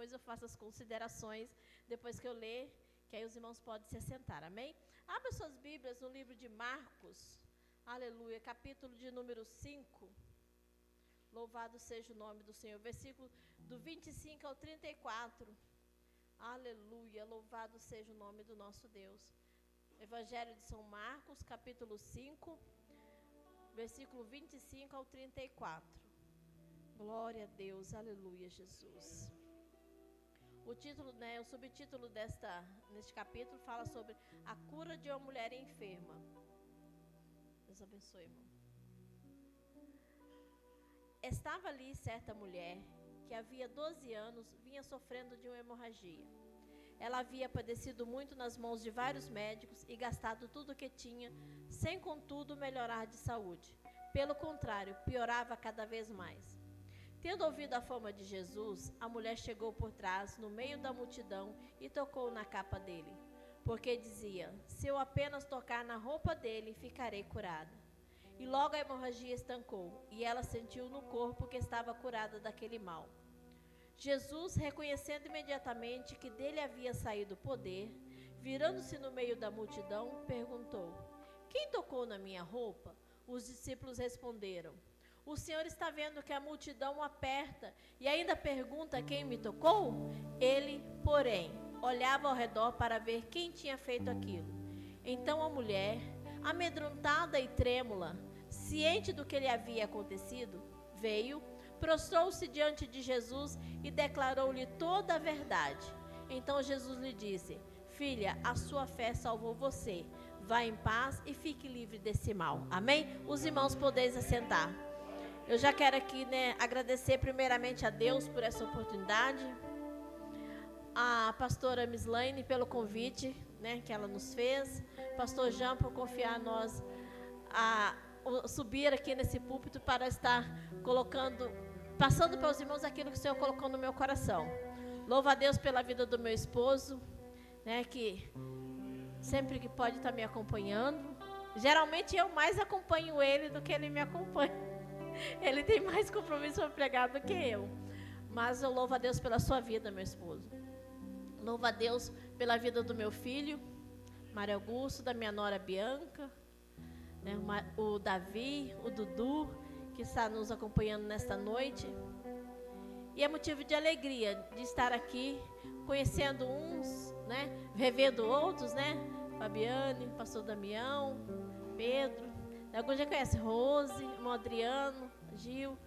depois eu faço as considerações, depois que eu ler, que aí os irmãos podem se assentar, amém? Abra suas Bíblias no livro de Marcos, aleluia, capítulo de número 5, louvado seja o nome do Senhor, versículo do 25 ao 34, aleluia, louvado seja o nome do nosso Deus. Evangelho de São Marcos, capítulo 5, versículo 25 ao 34. Glória a Deus, aleluia, Jesus. O título, o subtítulo neste capítulo fala sobre a cura de uma mulher enferma. Deus abençoe, irmão. Estava ali certa mulher que havia 12 anos vinha sofrendo de uma hemorragia. Ela havia padecido muito nas mãos de vários médicos e gastado tudo o que tinha, sem contudo melhorar de saúde. Pelo contrário, piorava cada vez mais. Tendo ouvido a fama de Jesus, a mulher chegou por trás, no meio da multidão, e tocou na capa dele, porque dizia: se eu apenas tocar na roupa dele, ficarei curada. E logo a hemorragia estancou, e ela sentiu no corpo que estava curada daquele mal. Jesus, reconhecendo imediatamente que dele havia saído o poder, virando-se no meio da multidão, perguntou: quem tocou na minha roupa? Os discípulos responderam: o Senhor está vendo que a multidão o aperta e ainda pergunta quem me tocou? Ele, porém, olhava ao redor para ver quem tinha feito aquilo. Então a mulher, amedrontada e trêmula, ciente do que lhe havia acontecido, veio, prostrou-se diante de Jesus e declarou-lhe toda a verdade. Então Jesus lhe disse: filha, a sua fé salvou você. Vá em paz e fique livre desse mal. Amém? Os irmãos podeis assentar. Eu já quero aqui, agradecer primeiramente a Deus por essa oportunidade, a pastora Mislaine pelo convite, que ela nos fez, pastor Jean por confiar a nós subir aqui nesse púlpito para estar passando para os irmãos aquilo que o Senhor colocou no meu coração. Louvo a Deus pela vida do meu esposo, que sempre que pode estar me acompanhando. Geralmente eu mais acompanho ele do que ele me acompanha. Ele tem mais compromisso para pregar do que eu. Mas eu louvo a Deus pela sua vida, meu esposo. Louvo a Deus pela vida do meu filho, Mário Augusto, da minha nora Bianca, o Davi, o Dudu, que está nos acompanhando nesta noite. E é motivo de alegria de estar aqui, conhecendo uns, revendo outros, Fabiane, pastor Damião, Pedro. Alguns já conhecem Rose, irmão Adriano, Gil.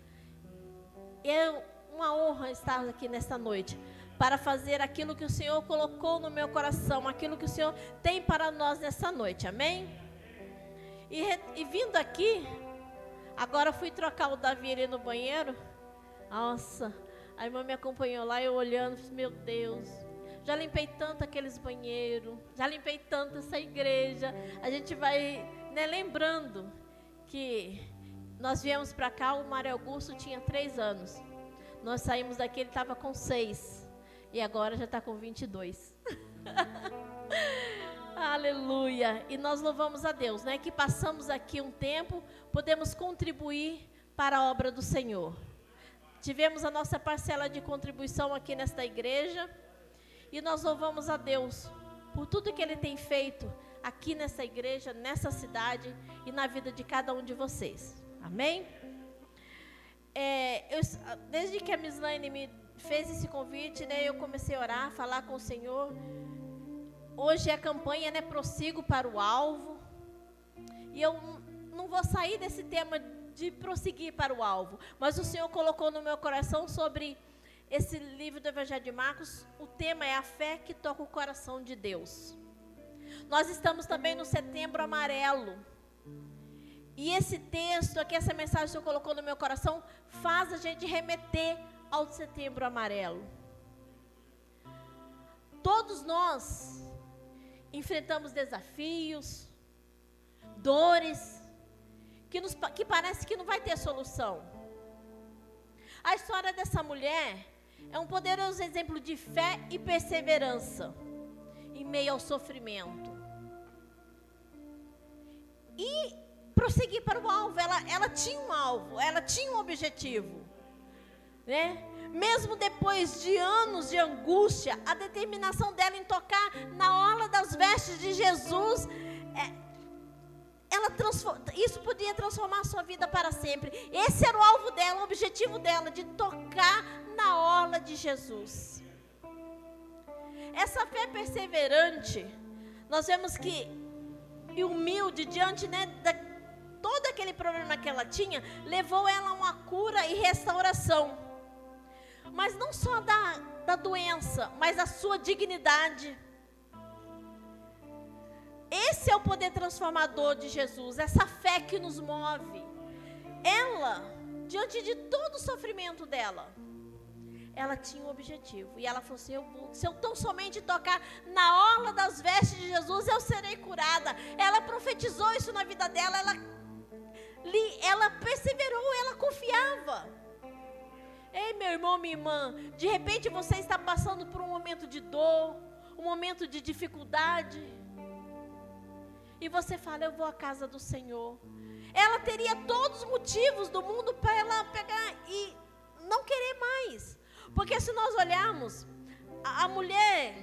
É uma honra estar aqui nesta noite para fazer aquilo que o Senhor colocou no meu coração, aquilo que o Senhor tem para nós nessa noite, amém? E vindo aqui, agora fui trocar o Davi ali no banheiro. Nossa, a irmã me acompanhou lá, eu olhando, meu Deus, já limpei tanto aqueles banheiros, já limpei tanto essa igreja. A gente vai lembrando que nós viemos para cá, o Mário Augusto tinha 3 anos. Nós saímos daqui, ele estava com 6. E agora já está com 22. Aleluia. E nós louvamos a Deus, que passamos aqui um tempo, podemos contribuir para a obra do Senhor. Tivemos a nossa parcela de contribuição aqui nesta igreja. E nós louvamos a Deus por tudo que Ele tem feito aqui nessa igreja, nessa cidade e na vida de cada um de vocês. Amém? Desde que a Mislaine me fez esse convite, eu comecei a orar, falar com o Senhor. Hoje é a campanha, prossigo para o alvo. E eu não vou sair desse tema de prosseguir para o alvo. Mas o Senhor colocou no meu coração sobre esse livro do Evangelho de Marcos. O tema é a fé que toca o coração de Deus. Nós estamos também no Setembro Amarelo. E esse texto aqui, essa mensagem que o Senhor colocou no meu coração, faz a gente remeter ao Setembro Amarelo. Todos nós enfrentamos desafios, dores, que parece que não vai ter solução. A história dessa mulher é um poderoso exemplo de fé e perseverança em meio ao sofrimento. E prosseguir para o alvo. Ela tinha um alvo, ela tinha um objetivo, Mesmo depois de anos de angústia, a determinação dela em tocar na orla das vestes de Jesus, isso podia transformar a sua vida para sempre. Esse era o alvo dela, o objetivo dela, de tocar na orla de Jesus. Essa fé perseverante, nós vemos que, e humilde, diante, né, todo aquele problema que ela tinha, levou ela a uma cura e restauração. Mas não só da doença, mas da sua dignidade. Esse é o poder transformador de Jesus, essa fé que nos move. Ela, diante de todo o sofrimento dela, ela tinha um objetivo. E ela falou assim, se eu tão somente tocar na orla das vestes de Jesus, eu serei curada. Ela profetizou isso na vida dela, ela perseverou, ela confiava. Ei, meu irmão, minha irmã, de repente você está passando por um momento de dor, um momento de dificuldade, e você fala, eu vou à casa do Senhor. Ela teria todos os motivos do mundo para ela pegar e não querer mais. Porque se nós olharmos, a mulher,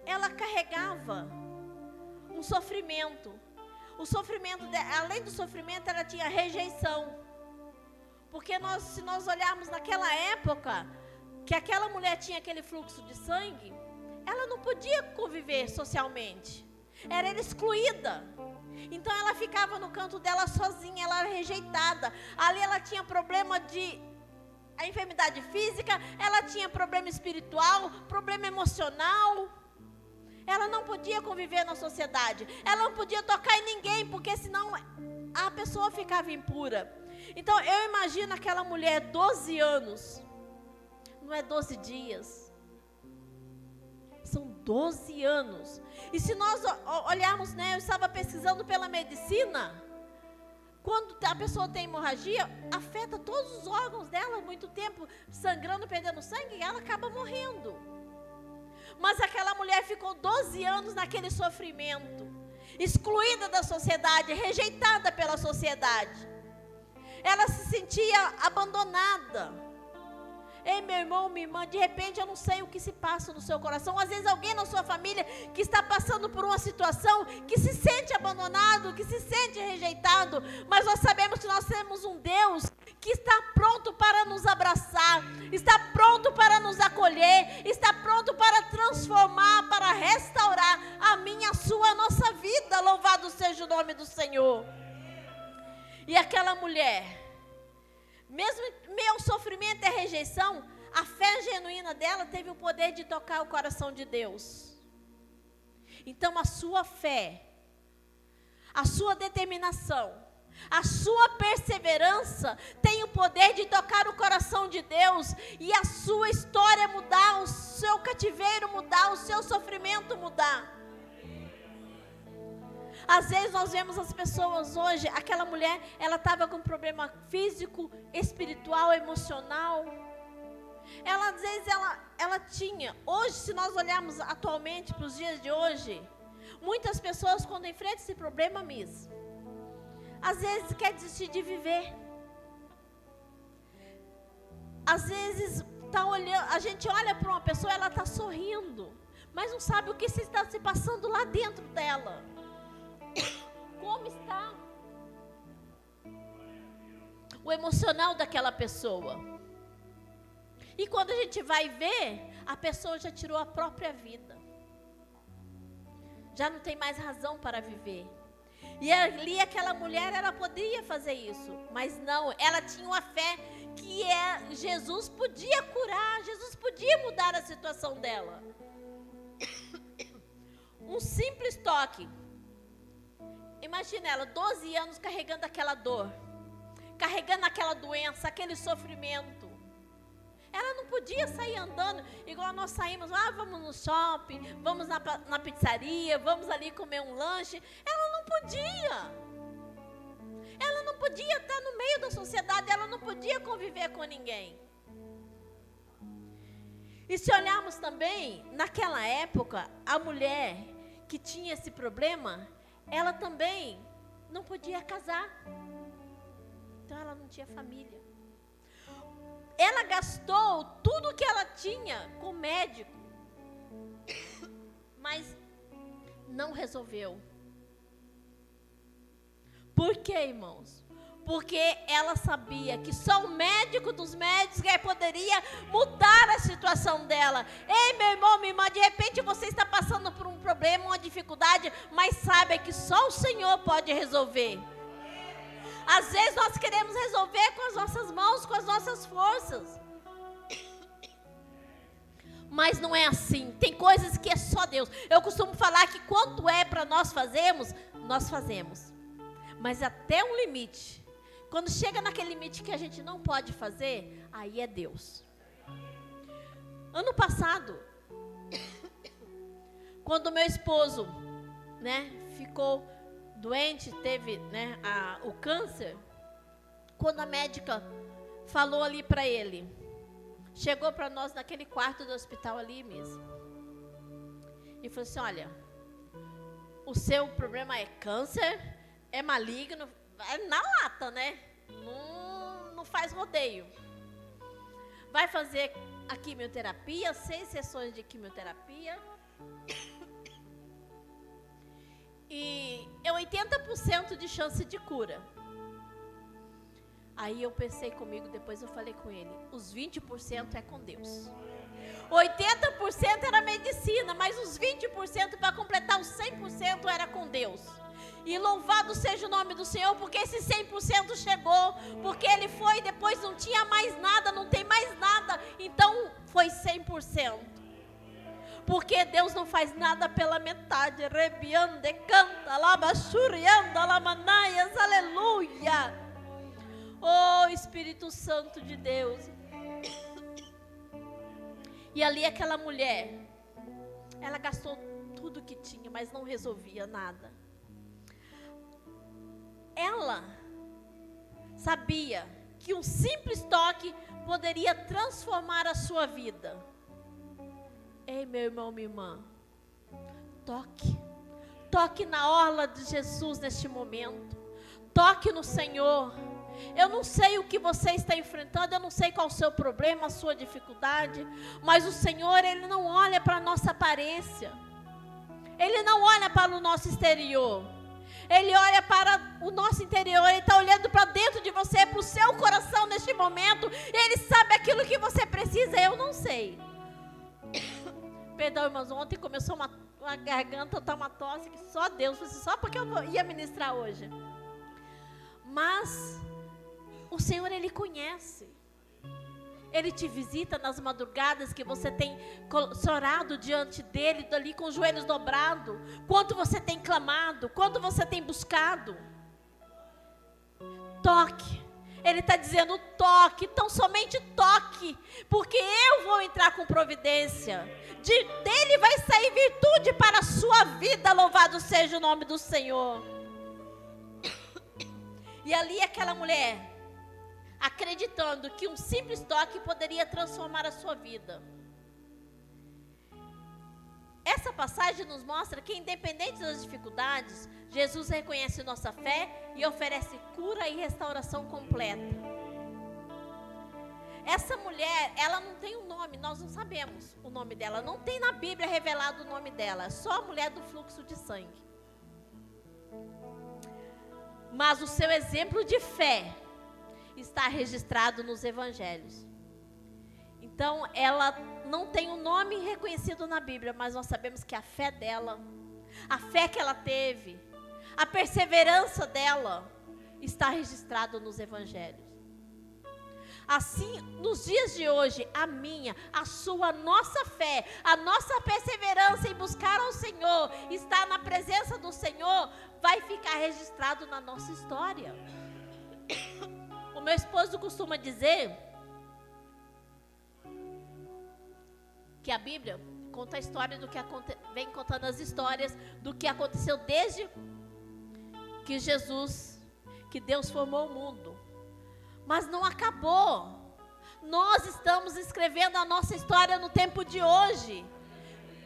ela carregava um sofrimento. O sofrimento, além do sofrimento, ela tinha rejeição. Porque se nós olharmos naquela época, que aquela mulher tinha aquele fluxo de sangue, ela não podia conviver socialmente. Era ela excluída. Então ela ficava no canto dela sozinha, ela era rejeitada. Ali ela tinha problema a enfermidade física, ela tinha problema espiritual, problema emocional. Ela não podia conviver na sociedade. Ela não podia tocar em ninguém, porque senão a pessoa ficava impura. Então eu imagino aquela mulher, 12 anos, não é 12 dias, são 12 anos. E se nós olharmos, né, eu estava pesquisando pela medicina, quando a pessoa tem hemorragia, afeta todos os órgãos dela, muito tempo sangrando, perdendo sangue, e ela acaba morrendo. Mas aquela mulher ficou 12 anos naquele sofrimento, excluída da sociedade, rejeitada pela sociedade. Ela se sentia abandonada. Ei, meu irmão, minha irmã, de repente eu não sei o que se passa no seu coração. Às vezes alguém na sua família que está passando por uma situação que se sente abandonado, que se sente rejeitado. Mas nós sabemos que nós temos um Deus que está pronto para nos abraçar, está pronto para nos acolher, está pronto para transformar, para restaurar a minha, a sua, a nossa vida. Louvado seja o nome do Senhor. E aquela mulher, mesmo meu sofrimento e rejeição, a fé genuína dela teve o poder de tocar o coração de Deus. Então a sua fé, a sua determinação, a sua perseverança tem o poder de tocar o coração de Deus e a sua história mudar, o seu cativeiro mudar, o seu sofrimento mudar. Às vezes nós vemos as pessoas hoje, aquela mulher, ela estava com problema físico, espiritual, emocional. Ela, às vezes, ela tinha. Hoje, se nós olharmos atualmente para os dias de hoje, muitas pessoas, quando enfrentam esse problema mesmo, às vezes quer desistir de viver. Às vezes a gente olha para uma pessoa, ela está sorrindo, mas não sabe o que está se passando lá dentro dela. Como está o emocional daquela pessoa? E quando a gente vai ver, a pessoa já tirou a própria vida, já não tem mais razão para viver. E ali aquela mulher, ela poderia fazer isso, mas não, ela tinha uma fé que Jesus podia curar, Jesus podia mudar a situação dela. Um simples toque. Imagina ela, 12 anos carregando aquela dor, carregando aquela doença, aquele sofrimento. Ela não podia sair andando igual nós saímos, vamos no shopping, vamos na pizzaria, vamos ali comer um lanche. Ela não podia. Ela não podia estar no meio da sociedade, ela não podia conviver com ninguém. E se olharmos também, naquela época, a mulher que tinha esse problema, ela também não podia casar. Então ela não tinha família. ela gastou tudo que ela tinha com o médico, mas não resolveu. Por quê, irmãos? Porque ela sabia que só o médico dos médicos poderia mudar a situação dela. Ei, meu irmão, minha irmã, de repente você está passando por um problema, uma dificuldade, mas saiba que só o Senhor pode resolver. Às vezes nós queremos resolver com as nossas mãos, com as nossas forças. Mas não é assim. Tem coisas que é só Deus. Eu costumo falar que quanto é para nós fazermos, nós fazemos. Mas até um limite. Quando chega naquele limite que a gente não pode fazer, aí é Deus. Ano passado, quando meu esposo, ficou doente, teve, o câncer, quando a médica falou ali para ele, chegou para nós naquele quarto do hospital ali mesmo, e falou assim: olha, o seu problema é câncer, é maligno, é na lata, né? Não faz rodeio. Vai fazer a quimioterapia, 6 sessões de quimioterapia. E é 80% de chance de cura. Aí eu pensei comigo, depois eu falei com ele, os 20% é com Deus. 80% era medicina, mas os 20% para completar os 100% era com Deus. E louvado seja o nome do Senhor, porque esse 100% chegou, porque ele foi, depois não tinha mais nada, não tem mais nada, então foi 100%. Porque Deus não faz nada pela metade. Rebiande, canta, labachurianda, lamanaias, aleluia. Oh, Espírito Santo de Deus. E ali aquela mulher, ela gastou tudo que tinha, mas não resolvia nada. Ela sabia que um simples toque poderia transformar a sua vida. Ei, meu irmão, minha irmã, toque na orla de Jesus neste momento, toque no Senhor. Eu não sei o que você está enfrentando, eu não sei qual é o seu problema, a sua dificuldade, mas o Senhor, Ele não olha para a nossa aparência, Ele não olha para o nosso exterior, Ele olha para o nosso interior. Ele está olhando para dentro de você, para o seu coração neste momento. Ele sabe aquilo que você precisa, eu não sei. Perdão, irmãos, ontem começou uma garganta, uma tosse, que só Deus, só porque eu ia ministrar hoje. Mas o Senhor, Ele conhece. Ele te visita nas madrugadas que você tem chorado diante dEle, ali com os joelhos dobrados. Quanto você tem clamado, quanto você tem buscado. Toque. Ele está dizendo toque, então somente toque, porque eu vou entrar com providência. Dele vai sair virtude para a sua vida, louvado seja o nome do Senhor. E ali aquela mulher, acreditando que um simples toque poderia transformar a sua vida. Essa passagem nos mostra que, independente das dificuldades, Jesus reconhece nossa fé e oferece cura e restauração completa. Essa mulher, ela não tem um nome, nós não sabemos o nome dela, não tem na Bíblia revelado o nome dela, é só a mulher do fluxo de sangue. Mas o seu exemplo de fé está registrado nos evangelhos. Então, ela não tem um nome reconhecido na Bíblia, mas nós sabemos que a fé dela, a fé que ela teve, a perseverança dela, está registrado nos evangelhos. Assim, nos dias de hoje, a minha, a sua, a nossa fé, a nossa perseverança em buscar ao Senhor, estar na presença do Senhor, vai ficar registrado na nossa história. O meu esposo costuma dizer que a Bíblia conta a história do que vem contando as histórias do que aconteceu desde que que Deus formou o mundo. Mas não acabou. Nós estamos escrevendo a nossa história no tempo de hoje.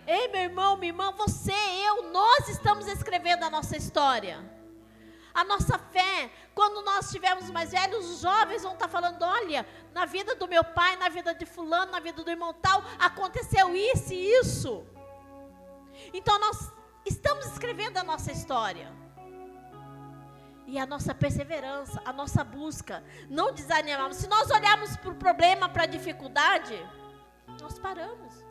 Ei, meu irmão, minha irmã, você, eu, nós estamos escrevendo a nossa história. A nossa fé, quando nós estivermos mais velhos, os jovens vão estar falando, olha, na vida do meu pai, na vida de fulano, na vida do irmão tal, aconteceu isso e isso. Então nós estamos escrevendo a nossa história. E a nossa perseverança, a nossa busca, não desanimamos. Se nós olharmos para o problema, para a dificuldade, nós paramos.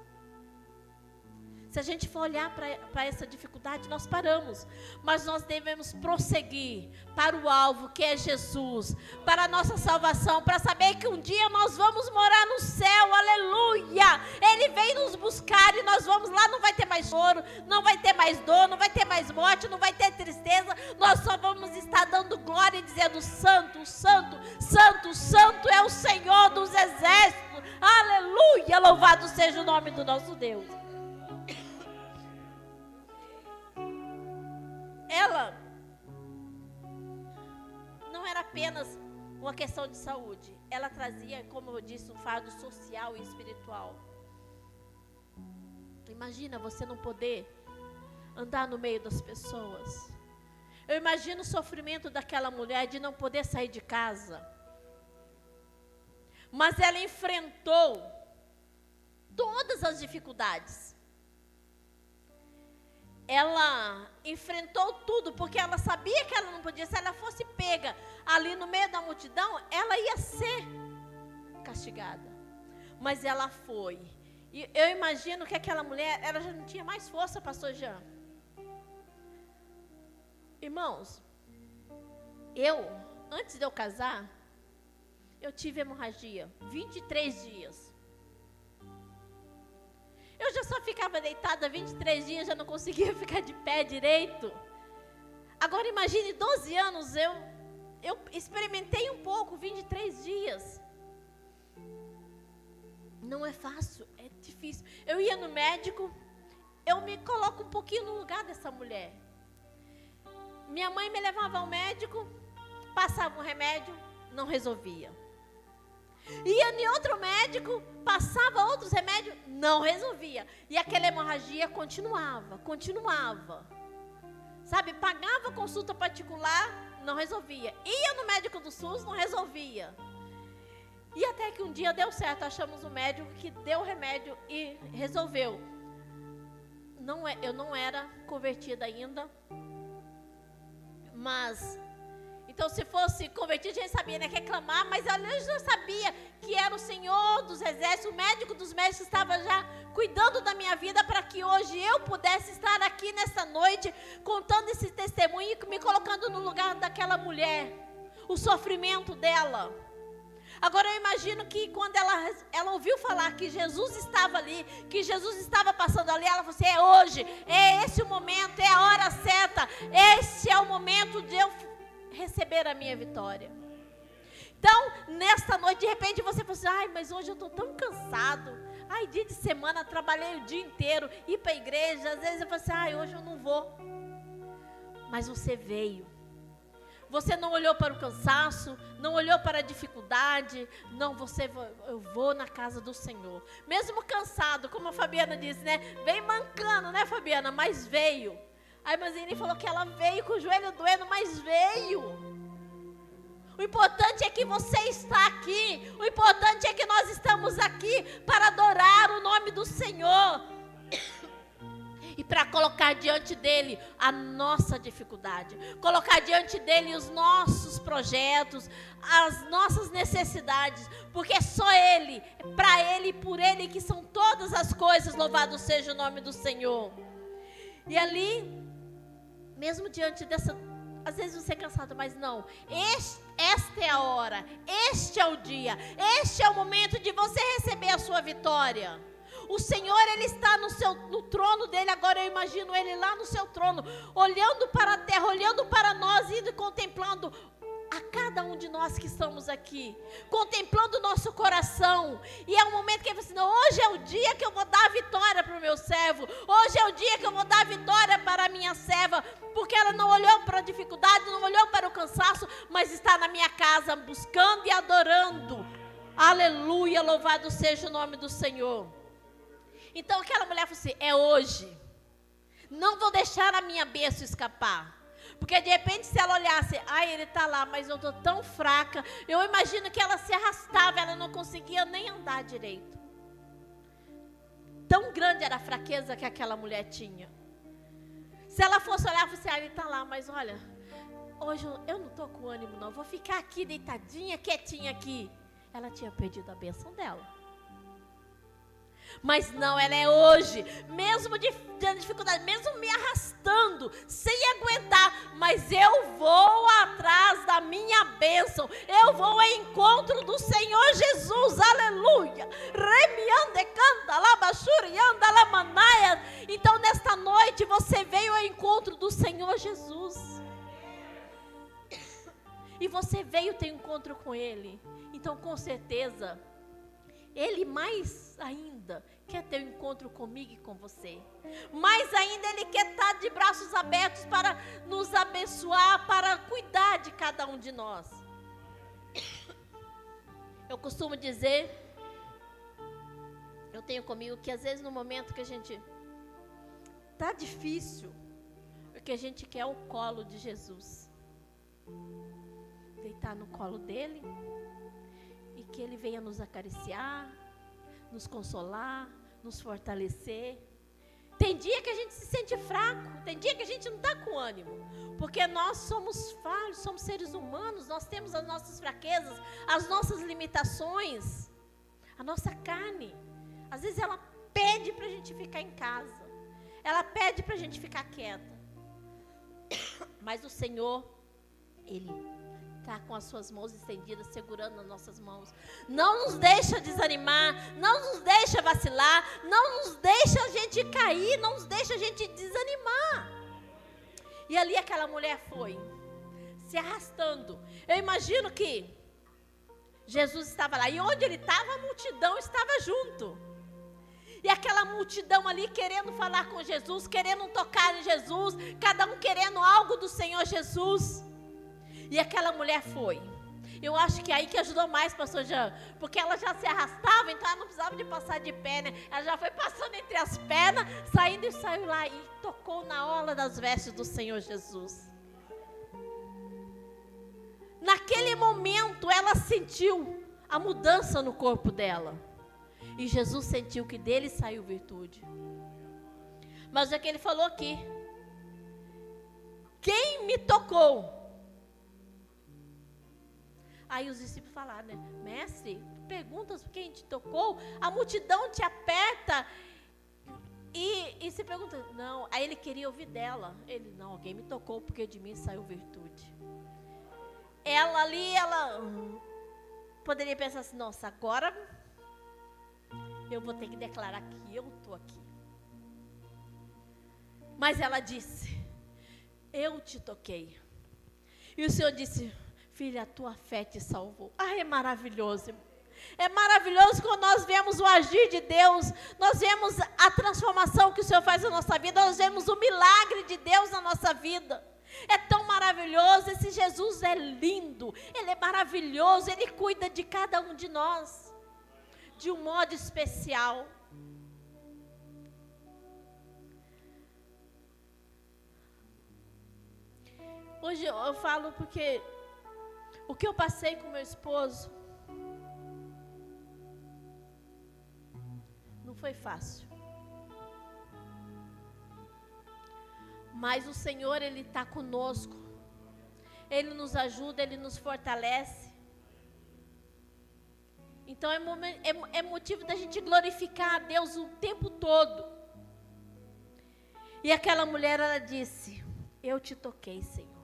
Se a gente for olhar para essa dificuldade, nós paramos. Mas nós devemos prosseguir para o alvo, que é Jesus, para a nossa salvação, para saber que um dia nós vamos morar no céu, aleluia! Ele vem nos buscar e nós vamos lá, não vai ter mais choro, não vai ter mais dor, não vai ter mais morte, não vai ter tristeza. Nós só vamos estar dando glória e dizendo, santo, santo, santo, santo é o Senhor dos exércitos, aleluia! Louvado seja o nome do nosso Deus. Ela não era apenas uma questão de saúde. Ela trazia, como eu disse, um fardo social e espiritual. Imagina você não poder andar no meio das pessoas. Eu imagino o sofrimento daquela mulher de não poder sair de casa. Mas ela enfrentou todas as dificuldades. Ela enfrentou tudo, porque ela sabia que ela não podia. Se ela fosse pega ali no meio da multidão, ela ia ser castigada. Mas ela foi. E eu imagino que aquela mulher, ela já não tinha mais força, pastor Jean. Irmãos, antes de eu casar, eu tive hemorragia, 23 dias. Eu já só ficava deitada 23 dias, já não conseguia ficar de pé direito. Agora imagine 12 anos, eu experimentei um pouco, 23 dias. Não é fácil, é difícil. Eu ia no médico, eu me coloco um pouquinho no lugar dessa mulher. Minha mãe me levava ao médico, passava um remédio, não resolvia. Ia em outro médico, passava outros remédios, não resolvia. E aquela hemorragia continuava. Sabe, pagava consulta particular, não resolvia. Ia no médico do SUS, não resolvia. E até que um dia deu certo, achamos um médico que deu o remédio e resolveu. Eu não era convertida ainda, mas... Então, se fosse convertido, a gente sabia, né, reclamar, mas eu já sabia que era o Senhor dos exércitos, o médico dos médicos estava já cuidando da minha vida para que hoje eu pudesse estar aqui nessa noite, contando esse testemunho e me colocando no lugar daquela mulher, o sofrimento dela. Agora eu imagino que quando ela ouviu falar que Jesus estava ali, que Jesus estava passando ali, ela falou assim, é hoje, é esse o momento, é a hora certa, esse é o momento de eu receber a minha vitória. Então, nesta noite, de repente, você fala assim, ai, mas hoje eu estou tão cansado. Ai, dia de semana, trabalhei o dia inteiro, ir para a igreja. Às vezes eu falo assim, ai, hoje eu não vou. Mas você veio. Você não olhou para o cansaço, não olhou para a dificuldade. Não, eu vou na casa do Senhor. Mesmo cansado, como a Fabiana disse, né? Vem mancando, né, Fabiana? Mas veio. A irmãzinha falou que ela veio com o joelho doendo, mas veio. O importante é que você está aqui. O importante é que nós estamos aqui para adorar o nome do Senhor. E para colocar diante dele a nossa dificuldade. Colocar diante dele os nossos projetos, as nossas necessidades. Porque é só ele, para ele e por ele que são todas as coisas. Louvado seja o nome do Senhor. E ali... Mesmo diante dessa, às vezes você é cansado, mas não. Esta é a hora, este é o dia, este é o momento de você receber a sua vitória. O Senhor, Ele está no trono dEle, agora eu imagino Ele lá no seu trono, olhando para a terra, olhando para nós, indo e contemplando a cada um de nós que estamos aqui, contemplando o nosso coração. E é um momento que ele fala assim, hoje é o dia que eu vou dar a vitória para o meu servo, hoje é o dia que eu vou dar a vitória para a minha serva, porque ela não olhou para a dificuldade, não olhou para o cansaço, mas está na minha casa buscando e adorando. Aleluia, louvado seja o nome do Senhor. Então aquela mulher falou assim, é hoje, não vou deixar a minha bênção escapar. Porque de repente se ela olhasse, ai, ele está lá, mas eu estou tão fraca. Eu imagino que ela se arrastava, ela não conseguia nem andar direito. Tão grande era a fraqueza que aquela mulher tinha. Se ela fosse olhar e fosse, ah, ele está lá, mas olha, hoje eu não estou com ânimo não, vou ficar aqui deitadinha, quietinha aqui. Ela tinha perdido a bênção dela. Mas não, ela é hoje, mesmo tendo dificuldade, mesmo me arrastando, sem aguentar, mas eu vou atrás da minha bênção, eu vou ao encontro do Senhor Jesus, aleluia. Então nesta noite você veio ao encontro do Senhor Jesus, e você veio ter encontro com Ele, então com certeza Ele mais ainda quer ter um encontro comigo e com você. Mais ainda Ele quer estar de braços abertos para nos abençoar, para cuidar de cada um de nós. Eu costumo dizer, eu tenho comigo que às vezes no momento que a gente está difícil, o que a gente quer é o colo de Jesus. Deitar no colo dele e que ele venha nos acariciar, nos consolar, nos fortalecer. Tem dia que a gente se sente fraco, tem dia que a gente não está com ânimo, porque nós somos falhos, somos seres humanos, nós temos as nossas fraquezas, as nossas limitações, a nossa carne. Às vezes ela pede para a gente ficar em casa, ela pede para a gente ficar quieta, mas o Senhor, Ele está com as suas mãos estendidas, segurando as nossas mãos. Não nos deixa desanimar, não nos deixa vacilar, não nos deixa a gente cair, não nos deixa a gente desanimar. E ali aquela mulher foi, se arrastando. Eu imagino que Jesus estava lá, e onde ele estava, a multidão estava junto. E aquela multidão ali querendo falar com Jesus, querendo tocar em Jesus, cada um querendo algo do Senhor Jesus. E aquela mulher foi. Eu acho que aí que ajudou mais, pastor Jean, porque ela já se arrastava, então ela não precisava de passar de pé, né? Ela já foi passando entre as pernas, saindo e saiu lá e tocou na orla das vestes do Senhor Jesus. Naquele momento ela sentiu a mudança no corpo dela. E Jesus sentiu que dele saiu virtude. Mas é que ele falou aqui: quem me tocou? Aí os discípulos falaram, né? Mestre, perguntas quem te tocou? A multidão te aperta e se pergunta, não. Aí ele queria ouvir dela. Ele, não, alguém me tocou porque de mim saiu virtude. Ela ali, ela poderia pensar assim, nossa, agora eu vou ter que declarar que eu estou aqui. Mas ela disse, eu te toquei. E o Senhor disse, filha, a tua fé te salvou. É maravilhoso. É maravilhoso quando nós vemos o agir de Deus, nós vemos a transformação que o Senhor faz na nossa vida, nós vemos o milagre de Deus na nossa vida. É tão maravilhoso, esse Jesus é lindo, Ele é maravilhoso, Ele cuida de cada um de nós, de um modo especial. Hoje eu falo porque o que eu passei com meu esposo não foi fácil. Mas o Senhor, Ele está conosco. Ele nos ajuda, Ele nos fortalece. Então é motivo da gente glorificar a Deus o tempo todo. E aquela mulher, ela disse, eu te toquei, Senhor.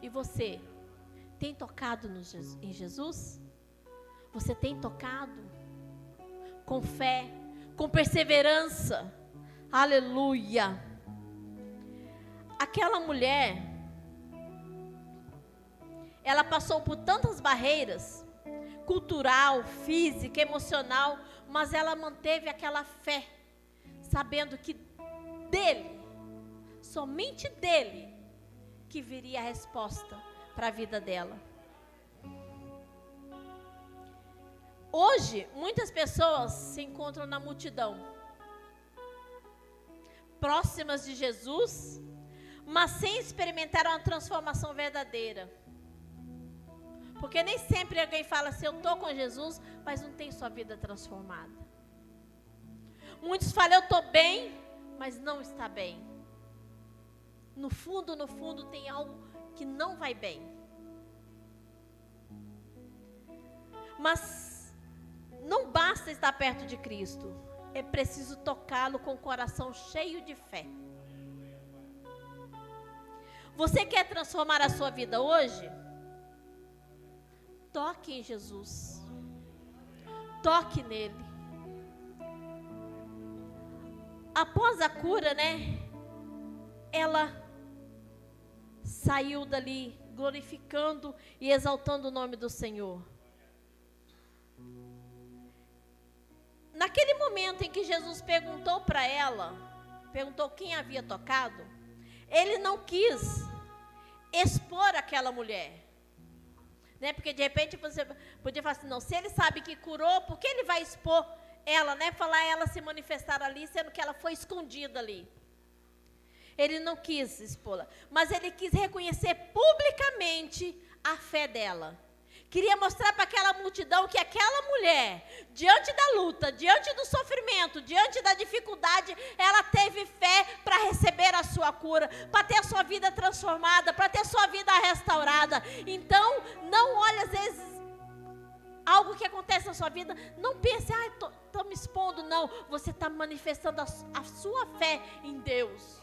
E você tem tocado em Jesus? Você tem tocado? Com fé, com perseverança. Aleluia. Aquela mulher, ela passou por tantas barreiras, cultural, física, emocional, mas ela manteve aquela fé, sabendo que dele, somente dele, que viria a resposta para a vida dela. Hoje, muitas pessoas se encontram na multidão, próximas de Jesus, mas sem experimentar uma transformação verdadeira. Porque nem sempre alguém fala assim, eu estou com Jesus, mas não tem sua vida transformada. Muitos falam, eu estou bem, mas não está bem. No fundo tem algo que não vai bem. Mas não basta estar perto de Cristo. É preciso tocá-lo com o coração cheio de fé. Você quer transformar a sua vida hoje? Toque em Jesus. Toque nele. Após a cura, ela saiu dali glorificando e exaltando o nome do Senhor. Naquele momento em que Jesus perguntou para ela, perguntou quem havia tocado, ele não quis expor aquela mulher. Porque de repente você podia falar assim, não, se ele sabe que curou, por que ele vai expor ela, falar ela se manifestar ali, sendo que ela foi escondida ali. Ele não quis expô-la, mas ele quis reconhecer publicamente a fé dela. Queria mostrar para aquela multidão que aquela mulher, diante da luta, diante do sofrimento, diante da dificuldade, ela teve fé para receber a sua cura, para ter a sua vida transformada, para ter a sua vida restaurada. Então, não olhe às vezes algo que acontece na sua vida, não pense, estou me expondo, não. Você está manifestando a sua fé em Deus.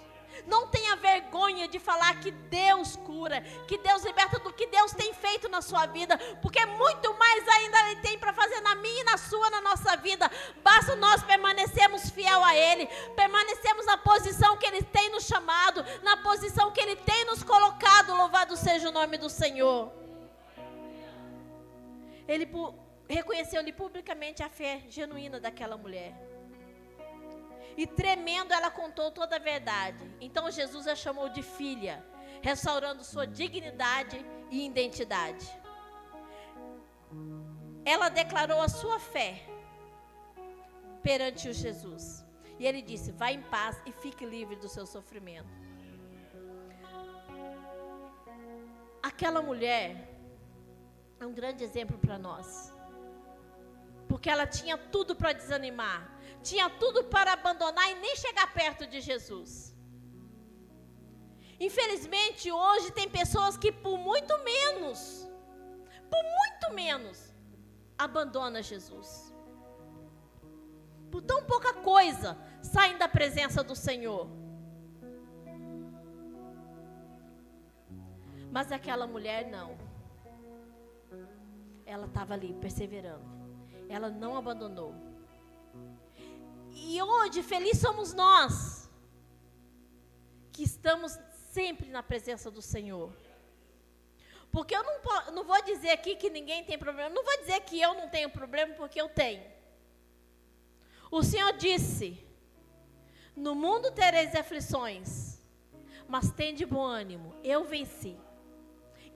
Não tenha vergonha de falar que Deus cura, que Deus liberta, do que Deus tem feito na sua vida, porque muito mais ainda Ele tem para fazer na minha e na sua, na nossa vida. Basta nós permanecermos fiel a Ele, permanecermos na posição que Ele tem nos chamado, na posição que Ele tem nos colocado. Louvado seja o nome do Senhor. Ele reconheceu-lhe publicamente a fé genuína daquela mulher. E tremendo, ela contou toda a verdade. Então Jesus a chamou de filha, restaurando sua dignidade e identidade. Ela declarou a sua fé perante o Jesus. E ele disse, vá em paz e fique livre do seu sofrimento. Aquela mulher é um grande exemplo para nós. Porque ela tinha tudo para desanimar. Tinha tudo para abandonar e nem chegar perto de Jesus. Infelizmente, hoje tem pessoas que por muito menos, abandonam Jesus. Por tão pouca coisa, saem da presença do Senhor. Mas aquela mulher não. Ela estava ali, perseverando. Ela não abandonou. E hoje, feliz somos nós, que estamos sempre na presença do Senhor. Porque eu não vou dizer aqui que ninguém tem problema, não vou dizer que eu não tenho problema, porque eu tenho. O Senhor disse, no mundo tereis aflições, mas tende bom ânimo, eu venci.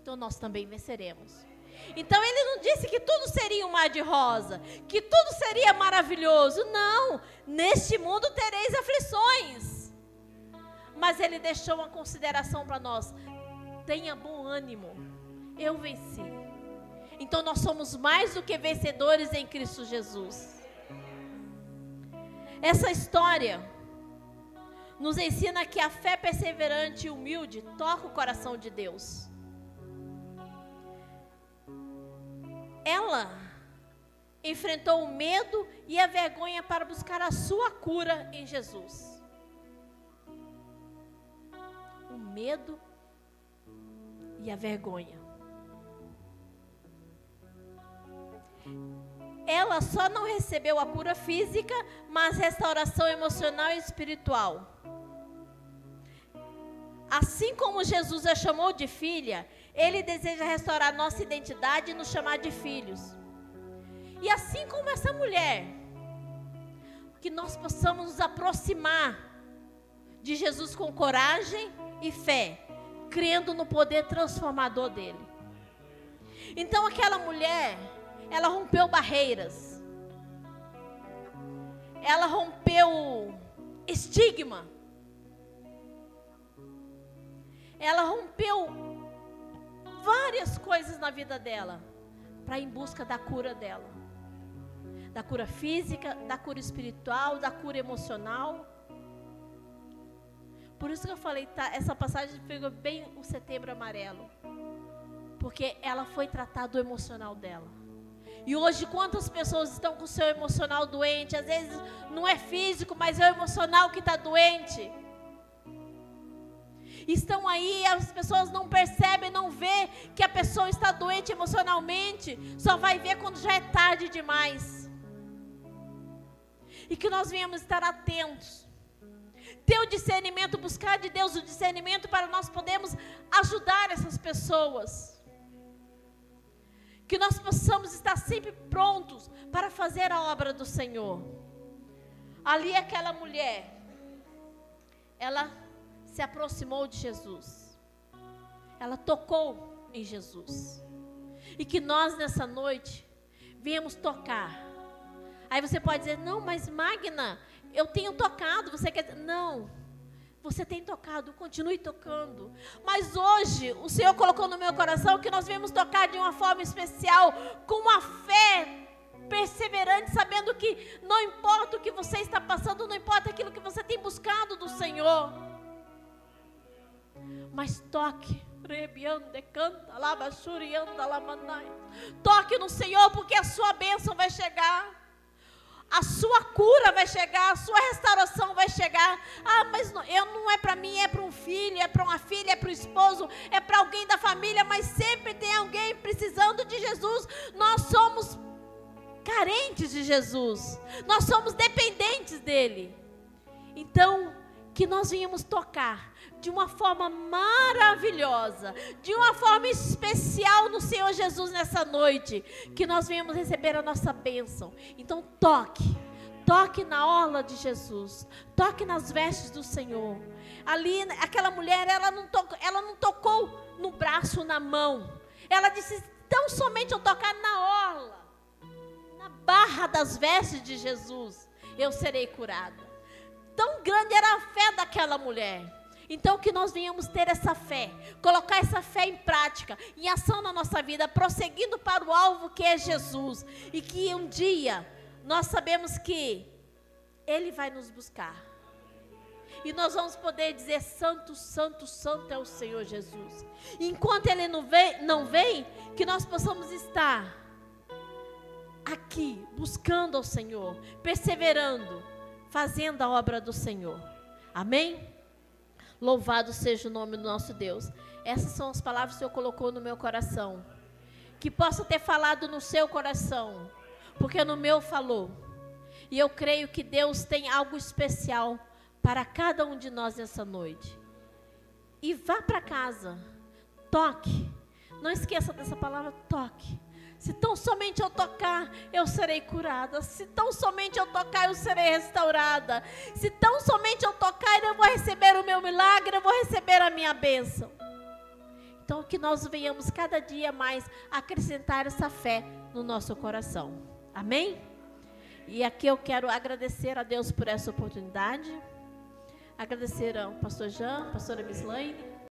Então nós também venceremos. Então ele não disse que tudo seria um mar de rosa, que tudo seria maravilhoso. Não, neste mundo tereis aflições. Mas ele deixou uma consideração para nós. Tenha bom ânimo, eu venci. Então nós somos mais do que vencedores em Cristo Jesus. Essa história nos ensina que a fé perseverante e humilde toca o coração de Deus. Ela enfrentou o medo e a vergonha para buscar a sua cura em Jesus. O medo e a vergonha. Ela só não recebeu a cura física, mas restauração emocional e espiritual. Assim como Jesus a chamou de filha, Ele deseja restaurar nossa identidade e nos chamar de filhos. E assim como essa mulher, que nós possamos nos aproximar de Jesus com coragem e fé, crendo no poder transformador dele. Então aquela mulher, ela rompeu barreiras. Ela rompeu estigma. ela rompeu várias coisas na vida dela para ir em busca da cura dela. Da cura física, da cura espiritual, da cura emocional. Por isso que eu falei, tá, essa passagem pegou bem o Setembro Amarelo. Porque ela foi tratar do emocional dela. E hoje quantas pessoas estão com o seu emocional doente? Às vezes não é físico, mas é o emocional que está doente. Estão aí, as pessoas não percebem, não vê que a pessoa está doente emocionalmente. Só vai ver quando já é tarde demais. E que nós venhamos estar atentos. Ter o discernimento, buscar de Deus o discernimento para nós podermos ajudar essas pessoas. Que nós possamos estar sempre prontos para fazer a obra do Senhor. Ali aquela mulher, ela se aproximou de Jesus. Ela tocou em Jesus. E que nós nessa noite viemos tocar. Aí você pode dizer, não, mas Magna, eu tenho tocado. Você quer dizer, não, você tem tocado, continue tocando. Mas hoje o Senhor colocou no meu coração que nós viemos tocar de uma forma especial, com uma fé perseverante, sabendo que não importa o que você está passando, não importa aquilo que você tem buscado do Senhor. Mas toque. Toque no Senhor, porque a sua bênção vai chegar. A sua cura vai chegar, a sua restauração vai chegar. Ah, mas não é para mim, é para um filho, é para uma filha, é para o esposo, é para alguém da família, mas sempre tem alguém precisando de Jesus. Nós somos carentes de Jesus, nós somos dependentes dele. Então, que nós venhamos tocar de uma forma maravilhosa, de uma forma especial no Senhor Jesus nessa noite, que nós venhamos receber a nossa bênção. Então toque na orla de Jesus, toque nas vestes do Senhor. Ali, aquela mulher, ela não tocou no braço, na mão, ela disse, tão somente eu tocar na orla, na barra das vestes de Jesus, eu serei curada. Tão grande era a fé daquela mulher. Então que nós venhamos ter essa fé, colocar essa fé em prática, em ação na nossa vida, prosseguindo para o alvo que é Jesus. E que um dia nós sabemos que Ele vai nos buscar. E nós vamos poder dizer, santo, santo, santo é o Senhor Jesus. E enquanto Ele não vem, que nós possamos estar aqui, buscando ao Senhor, perseverando, fazendo a obra do Senhor. Amém? Louvado seja o nome do nosso Deus. Essas são as palavras que o Senhor colocou no meu coração. Que possa ter falado no seu coração, porque no meu falou. E eu creio que Deus tem algo especial para cada um de nós nessa noite. E vá para casa, toque. Não esqueça dessa palavra, toque. Se tão somente eu tocar, eu serei curada. Se tão somente eu tocar, eu serei restaurada. Se tão somente eu tocar, eu vou receber o meu milagre, eu vou receber a minha bênção. Então que nós venhamos cada dia mais acrescentar essa fé no nosso coração. Amém? E aqui eu quero agradecer a Deus por essa oportunidade. Agradecer ao pastor Jean, pastora Mislaine.